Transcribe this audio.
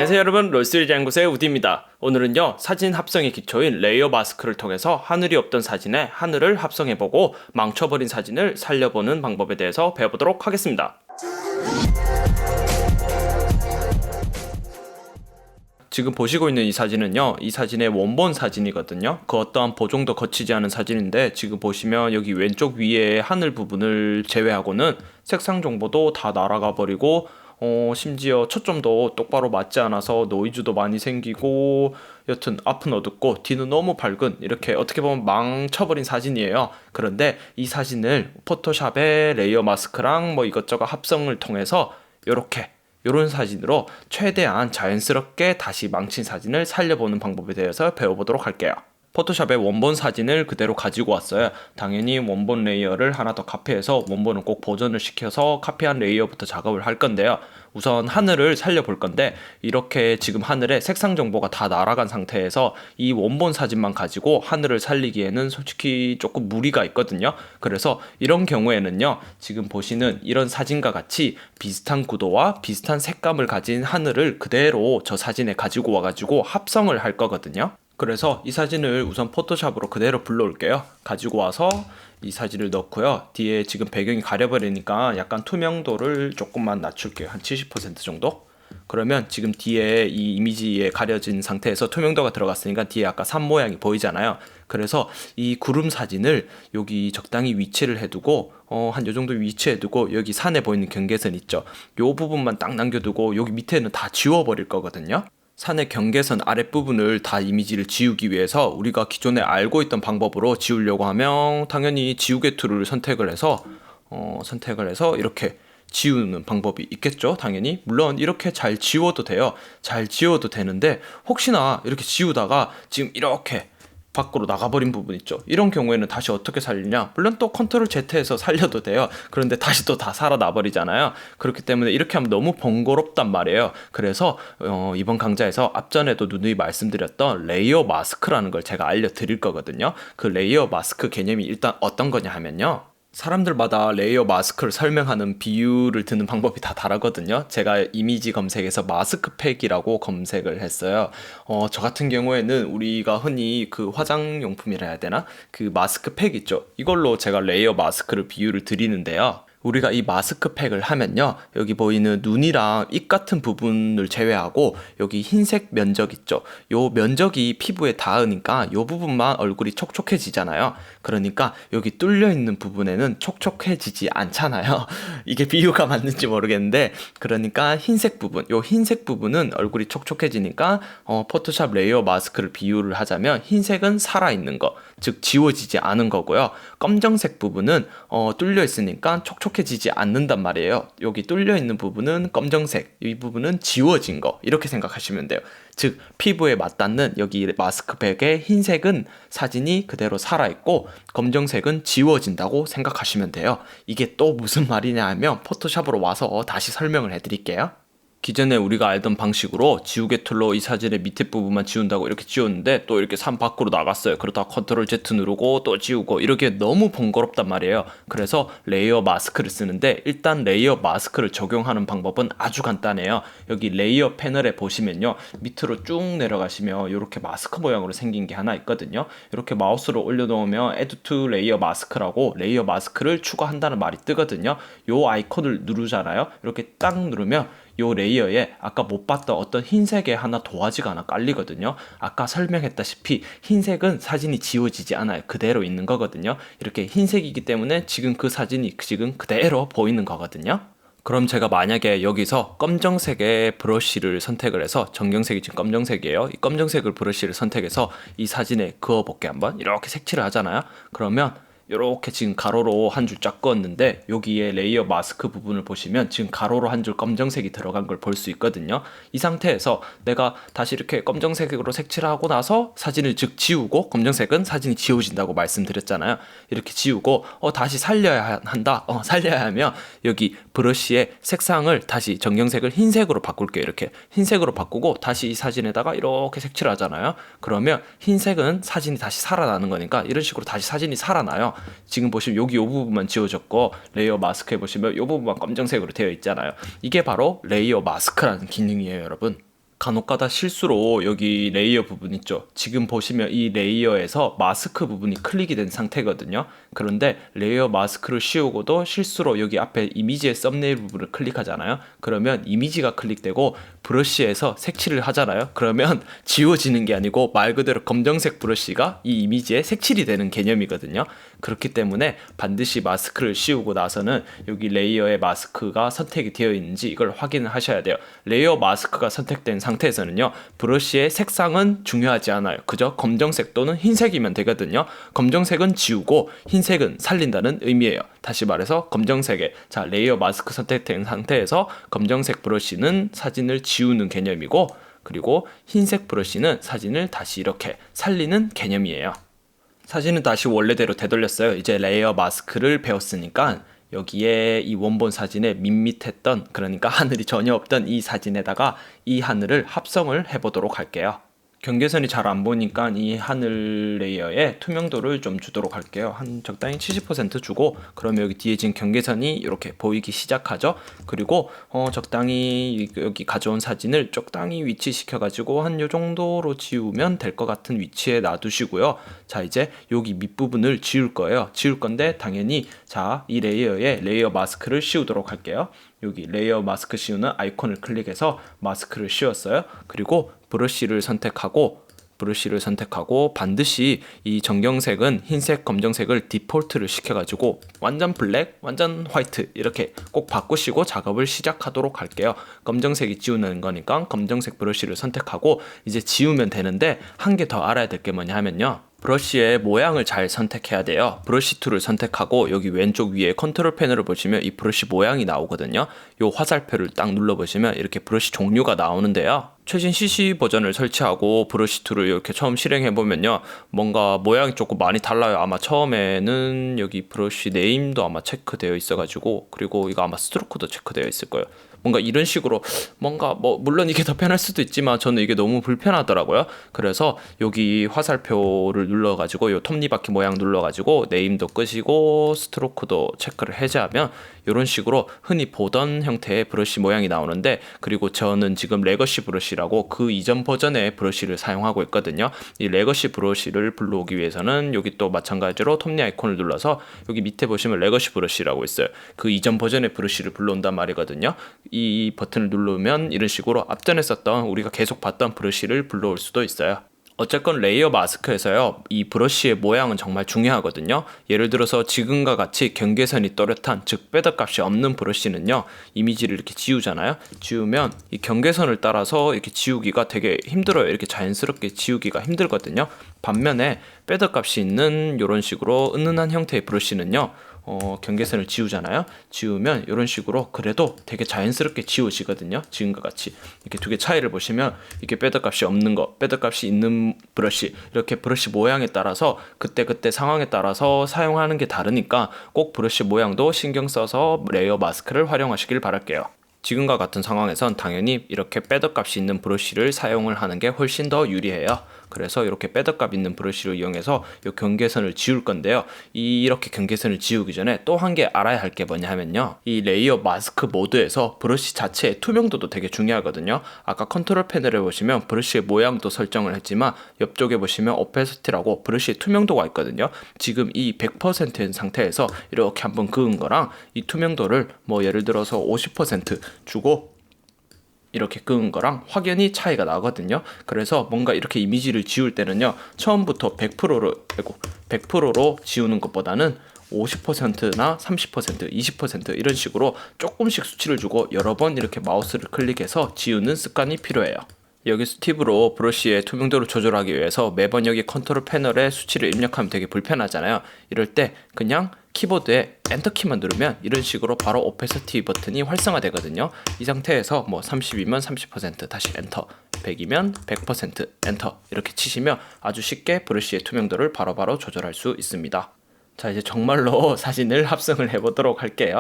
안녕하세요 여러분, 롤스리즈 연구소의 우디입니다. 오늘은요 사진 합성의 기초인 레이어 마스크를 통해서 하늘이 없던 사진에 하늘을 합성해보고 망쳐버린 사진을 살려보는 방법에 대해서 배워보도록 하겠습니다. 지금 보시고 있는 이 사진은요, 이 사진의 원본 사진이거든요. 그 어떠한 보정도 거치지 않은 사진인데, 지금 보시면 여기 왼쪽 위에 하늘 부분을 제외하고는 색상 정보도 다 날아가 버리고, 심지어 초점도 똑바로 맞지 않아서 노이즈도 많이 생기고, 여튼 앞은 어둡고 뒤는 너무 밝은, 이렇게 어떻게 보면 망쳐버린 사진이에요. 그런데 이 사진을 포토샵에 레이어 마스크랑 뭐 이것저것 합성을 통해서 요런 사진으로 최대한 자연스럽게 다시 망친 사진을 살려보는 방법에 대해서 배워보도록 할게요. 포토샵에 원본 사진을 그대로 가지고 왔어요. 당연히 원본 레이어를 하나 더 카피해서 원본을 꼭 보존을 시켜서 카피한 레이어부터 작업을 할 건데요. 우선 하늘을 살려볼 건데, 이렇게 지금 하늘에 색상 정보가 다 날아간 상태에서 이 원본 사진만 가지고 하늘을 살리기에는 솔직히 조금 무리가 있거든요. 그래서 이런 경우에는요, 지금 보시는 이런 사진과 같이 비슷한 구도와 비슷한 색감을 가진 하늘을 그대로 저 사진에 가지고 와가지고 합성을 할 거거든요. 그래서 이 사진을 우선 포토샵으로 그대로 불러올게요. 가지고 와서 이 사진을 넣고요. 뒤에 지금 배경이 가려버리니까 약간 투명도를 조금만 낮출게요. 한 70% 정도? 그러면 지금 뒤에 이 이미지에 가려진 상태에서 투명도가 들어갔으니까 뒤에 아까 산 모양이 보이잖아요. 그래서 이 구름 사진을 여기 적당히 위치를 해두고 한 요 정도 위치해 두고, 여기 산에 보이는 경계선 있죠? 요 부분만 딱 남겨두고 여기 밑에는 다 지워버릴 거거든요. 산의 경계선 아랫부분을 다 이미지를 지우기 위해서 우리가 기존에 알고 있던 방법으로 지우려고 하면 당연히 지우개 툴을 선택을 해서 이렇게 지우는 방법이 있겠죠. 당연히 물론 이렇게 잘 지워도 돼요. 잘 지워도 되는데, 혹시나 이렇게 지우다가 지금 이렇게 밖으로 나가버린 부분 있죠. 이런 경우에는 다시 어떻게 살리냐? 물론 또 컨트롤 Z에서 살려도 돼요. 그런데 다시 또 다 살아나버리잖아요. 그렇기 때문에 이렇게 하면 너무 번거롭단 말이에요. 그래서 이번 강좌에서 앞전에도 누누이 말씀드렸던 레이어 마스크라는 걸 제가 알려드릴 거거든요. 그 레이어 마스크 개념이 일단 어떤 거냐 하면요, 사람들마다 레이어 마스크를 설명하는 비유를 드는 방법이 다 다르거든요. 제가 이미지 검색에서 마스크팩이라고 검색을 했어요. 저 같은 경우에는 우리가 흔히 그 화장용품이라 해야 되나? 그 마스크팩 있죠. 이걸로 제가 레이어 마스크를 비유를 드리는데요. 우리가 이 마스크팩을 하면요, 여기 보이는 눈이랑 입 같은 부분을 제외하고 여기 흰색 면적 있죠. 요 면적이 피부에 닿으니까 요 부분만 얼굴이 촉촉해지잖아요. 그러니까 여기 뚫려 있는 부분에는 촉촉해지지 않잖아요. 이게 비유가 맞는지 모르겠는데, 그러니까 흰색 부분, 요 흰색 부분은 얼굴이 촉촉해지니까 포토샵 레이어 마스크를 비유를 하자면 흰색은 살아있는 거, 즉 지워지지 않은 거고요. 검정색 부분은 뚫려 있으니까 촉촉해지지 않는단 말이에요. 여기 뚫려 있는 부분은 검정색, 이 부분은 지워진 거, 이렇게 생각하시면 돼요. 즉 피부에 맞닿는 여기 마스크팩의 흰색은 사진이 그대로 살아있고, 검정색은 지워진다고 생각하시면 돼요. 이게 또 무슨 말이냐 하면 포토샵으로 와서 다시 설명을 해드릴게요. 기존에 우리가 알던 방식으로 지우개 툴로 이 사진의 밑에 부분만 지운다고 이렇게 지웠는데, 또 이렇게 산 밖으로 나갔어요. 그러다가 컨트롤 Z 누르고 또 지우고, 이렇게 너무 번거롭단 말이에요. 그래서 레이어 마스크를 쓰는데, 일단 레이어 마스크를 적용하는 방법은 아주 간단해요. 여기 레이어 패널에 보시면요, 밑으로 쭉 내려가시면 이렇게 마스크 모양으로 생긴 게 하나 있거든요. 이렇게 마우스로 올려놓으면 Add to Layer Mask라고 레이어 마스크를 추가한다는 말이 뜨거든요. 요 아이콘을 누르잖아요. 이렇게 딱 누르면 요 레이어에 아까 못 봤던 어떤 흰색의 하나 도화지가 하나 깔리거든요. 아까 설명했다시피 흰색은 사진이 지워지지 않아요. 그대로 있는 거거든요. 이렇게 흰색이기 때문에 지금 그 사진이 지금 그대로 보이는 거거든요. 그럼 제가 만약에 여기서 검정색의 브러쉬를 선택을 해서, 정경색이 지금 검정색이에요. 이 검정색을 브러쉬를 선택해서 이 사진에 그어볼게. 한번 이렇게 색칠을 하잖아요. 그러면 이렇게 지금 가로로 한 줄 쫙 그었는데, 여기에 레이어 마스크 부분을 보시면 지금 가로로 한 줄 검정색이 들어간 걸 볼 수 있거든요. 이 상태에서 내가 다시 이렇게 검정색으로 색칠하고 나서 사진을 즉 지우고, 검정색은 사진이 지워진다고 말씀드렸잖아요. 이렇게 지우고 다시 살려야 한다. 살려야 하면 여기 브러쉬의 색상을 다시 정경색을 흰색으로 바꿀게요. 이렇게 흰색으로 바꾸고 다시 이 사진에다가 이렇게 색칠을 하잖아요. 그러면 흰색은 사진이 다시 살아나는 거니까 이런 식으로 다시 사진이 살아나요. 지금 보시면 여기 이 부분만 지워졌고, 레이어 마스크에 보시면 이 부분만 검정색으로 되어 있잖아요. 이게 바로 레이어 마스크라는 기능이에요, 여러분. 간혹가다 실수로 여기 레이어 부분 있죠. 지금 보시면 이 레이어에서 마스크 부분이 클릭이 된 상태거든요. 그런데 레이어 마스크를 씌우고도 실수로 여기 앞에 이미지의 썸네일 부분을 클릭하잖아요. 그러면 이미지가 클릭되고 브러쉬에서 색칠을 하잖아요. 그러면 지워지는 게 아니고 말 그대로 검정색 브러쉬가 이 이미지에 색칠이 되는 개념이거든요. 그렇기 때문에 반드시 마스크를 씌우고 나서는 여기 레이어의 마스크가 선택이 되어 있는지 이걸 확인을 하셔야 돼요. 레이어 마스크가 선택된 상태에서는요, 브러쉬의 색상은 중요하지 않아요. 그저 검정색 또는 흰색이면 되거든요. 검정색은 지우고 흰색은 살린다는 의미예요. 다시 말해서 검정색에, 자, 레이어 마스크 선택된 상태에서 검정색 브러쉬는 사진을 지우는 개념이고, 그리고 흰색 브러쉬는 사진을 다시 이렇게 살리는 개념이에요. 사진은 다시 원래대로 되돌렸어요. 이제 레이어 마스크를 배웠으니까 여기에 이 원본 사진에 밋밋했던, 그러니까 하늘이 전혀 없던 이 사진에다가 이 하늘을 합성을 해보도록 할게요. 경계선이 잘 안 보니까 이 하늘 레이어에 투명도를 좀 주도록 할게요. 한 적당히 70% 주고, 그러면 여기 뒤에 지금 경계선이 이렇게 보이기 시작하죠. 그리고 적당히 여기 가져온 사진을 적당히 위치시켜 가지고 한 요 정도로 지우면 될 것 같은 위치에 놔두시고요. 자, 이제 여기 밑부분을 지울 거예요. 지울 건데 당연히 자, 이 레이어에 레이어 마스크를 씌우도록 할게요. 여기 레이어 마스크 씌우는 아이콘을 클릭해서 마스크를 씌웠어요. 그리고 브러쉬를 선택하고 반드시 이 정경색은 흰색, 검정색을 디폴트를 시켜가지고 완전 블랙, 완전 화이트 이렇게 꼭 바꾸시고 작업을 시작하도록 할게요. 검정색이 지우는 거니까 검정색 브러쉬를 선택하고 이제 지우면 되는데, 한 개 더 알아야 될 게 뭐냐 하면요, 브러쉬의 모양을 잘 선택해야 돼요. 브러쉬 툴을 선택하고 여기 왼쪽 위에 컨트롤 패널을 보시면 이 브러쉬 모양이 나오거든요. 요 화살표를 딱 눌러보시면 이렇게 브러쉬 종류가 나오는데요. 최신 CC 버전을 설치하고 브러쉬 툴을 이렇게 처음 실행해보면요, 뭔가 모양이 조금 많이 달라요. 아마 처음에는 여기 브러쉬 네임도 아마 체크되어 있어가지고, 그리고 이거 아마 스트로크도 체크되어 있을 거예요. 뭔가 이런 식으로, 뭔가 뭐 물론 이게 더 편할 수도 있지만 저는 이게 너무 불편하더라고요. 그래서 여기 화살표를 눌러가지고 요 톱니바퀴 모양 눌러가지고 네임도 끄시고 스트로크도 체크를 해제하면 이런 식으로 흔히 보던 형태의 브러쉬 모양이 나오는데, 그리고 저는 지금 레거시 브러쉬라고 그 이전 버전의 브러쉬를 사용하고 있거든요. 이 레거시 브러쉬를 불러오기 위해서는 여기 또 마찬가지로 톱니 아이콘을 눌러서 여기 밑에 보시면 레거시 브러쉬라고 있어요. 그 이전 버전의 브러쉬를 불러온단 말이거든요. 이 버튼을 누르면 이런 식으로 앞전에 썼던, 우리가 계속 봤던 브러쉬를 불러올 수도 있어요. 어쨌건 레이어 마스크에서요, 이 브러쉬의 모양은 정말 중요하거든요. 예를 들어서 지금과 같이 경계선이 또렷한, 즉 배드 값이 없는 브러쉬는요, 이미지를 이렇게 지우잖아요. 지우면 이 경계선을 따라서 이렇게 지우기가 되게 힘들어요. 이렇게 자연스럽게 지우기가 힘들거든요. 반면에 배드 값이 있는 이런 식으로 은은한 형태의 브러쉬는요, 경계선을 지우잖아요. 지우면 이런 식으로 그래도 되게 자연스럽게 지워지거든요. 지금과 같이 이렇게 두 개 차이를 보시면, 이게 배드 값이 없는 거, 배드 값이 있는 브러쉬, 이렇게 브러쉬 모양에 따라서 그때 상황에 따라서 사용하는 게 다르니까 꼭 브러쉬 모양도 신경 써서 레이어 마스크를 활용하시길 바랄게요. 지금과 같은 상황에선 당연히 이렇게 배드 값이 있는 브러쉬를 사용을 하는 게 훨씬 더 유리해요. 그래서 이렇게 배드 값 있는 브러쉬를 이용해서 이 경계선을 지울 건데요. 이렇게 경계선을 지우기 전에 또 한 개 알아야 할 게 뭐냐 하면요, 이 레이어 마스크 모드에서 브러쉬 자체의 투명도도 되게 중요하거든요. 아까 컨트롤 패널에 보시면 브러쉬의 모양도 설정을 했지만 옆쪽에 보시면 오페시티라고 브러쉬의 투명도가 있거든요. 지금 이 100%인 상태에서 이렇게 한번 그은 거랑 이 투명도를 뭐 예를 들어서 50% 주고 이렇게 그은 거랑 확연히 차이가 나거든요. 그래서 뭔가 이렇게 이미지를 지울 때는요, 처음부터 100%로 지우는 것보다는 50%나 30%, 20% 이런 식으로 조금씩 수치를 주고 여러 번 이렇게 마우스를 클릭해서 지우는 습관이 필요해요. 여기서 팁으로 브러쉬의 투명도를 조절하기 위해서 매번 여기 컨트롤 패널에 수치를 입력하면 되게 불편하잖아요. 이럴 때 그냥 키보드에 엔터키만 누르면 이런 식으로 바로 오페시티 버튼이 활성화되거든요. 이 상태에서 뭐 30이면 30% 다시 엔터, 100이면 100% 엔터 이렇게 치시면 아주 쉽게 브러쉬의 투명도를 바로바로 조절할 수 있습니다. 자, 이제 정말로 사진을 합성을 해보도록 할게요.